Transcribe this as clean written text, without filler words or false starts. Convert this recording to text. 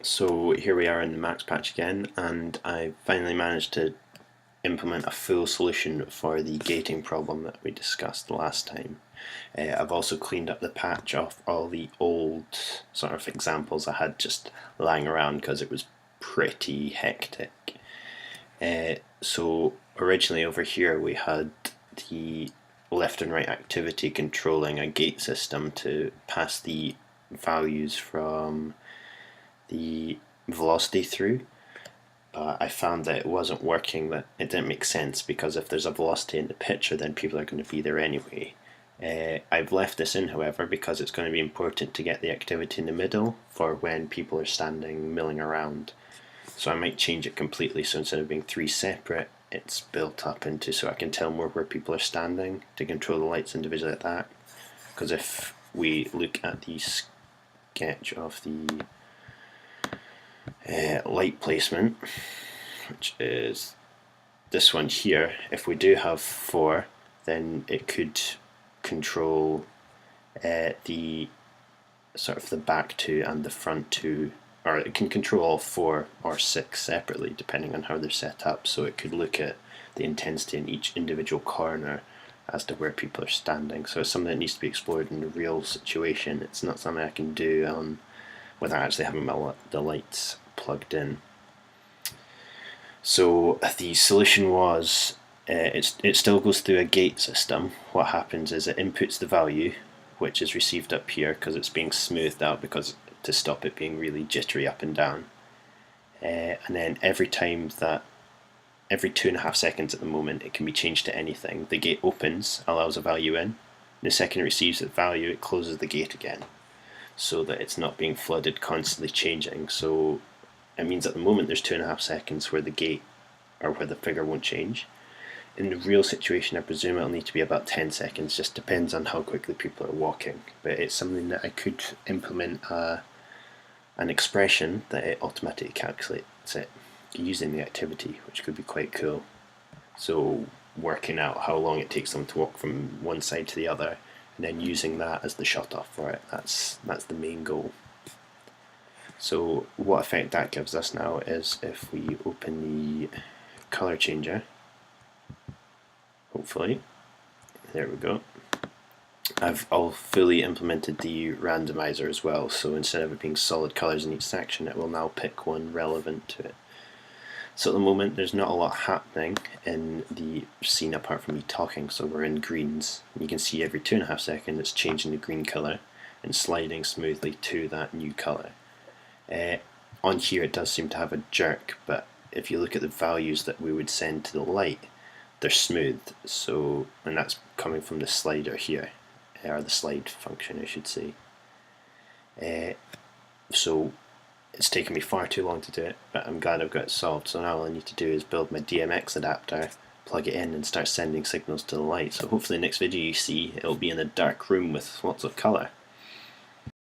So here we are in the Max patch again, and I finally managed to implement a full solution for the gating problem that we discussed last time. I've also cleaned up the patch off all the old sort of examples I had just lying around because it was pretty hectic. So originally over here we had the left and right activity controlling a gate system to pass the values from the velocity through, but I found that it wasn't working, that it didn't make sense, because if there's a velocity in the picture then people are going to be there anyway. I've left this in, however, because it's going to be important to get the activity in the middle for when people are standing milling around. So I might change it completely, so instead of being three separate, it's built up into, so I can tell more where people are standing to control the lights individually like that. Because if we look at the sketch of the light placement, which is this one here, if we do have 4, then it could control the sort of the back 2 and the front 2, or it can control all 4 or 6 separately depending on how they're set up. So it could look at the intensity in each individual corner as to where people are standing. So it's something that needs to be explored in the real situation. It's not something I can do without actually having the lights plugged in. So the solution was, it still goes through a gate system. What happens is it inputs the value, which is received up here because it's being smoothed out to stop it being really jittery up and down. And then every 2.5 seconds at the moment, it can be changed to anything. The gate opens, allows a value in. The second it receives that value, it closes the gate again, so that it's not being flooded, constantly changing. So it means at the moment there's 2.5 seconds where the gate, or where the figure won't change. In the real situation, I presume it'll need to be about 10 seconds, just depends on how quickly people are walking. But it's something that I could implement an expression that it automatically calculates it using the activity, which could be quite cool. So working out how long it takes them to walk from one side to the other, and then using that as the shut off for it. That's the main goal. So what effect that gives us now is if we open the color changer, hopefully, there we go. I've all fully implemented the randomizer as well, so instead of it being solid colors in each section, it will now pick one relevant to it. So at the moment there's not a lot happening in the scene apart from me talking, so we're in greens. And you can see every 2.5 seconds it's changing the green colour and sliding smoothly to that new colour. On here it does seem to have a jerk, but if you look at the values that we would send to the light, they're smooth, so, and that's coming from the slider here, or the slide function I should say. So it's taken me far too long to do it, but I'm glad I've got it solved. So now all I need to do is build my DMX adapter, plug it in, and start sending signals to the light. So hopefully next video you see, it'll be in a dark room with lots of colour.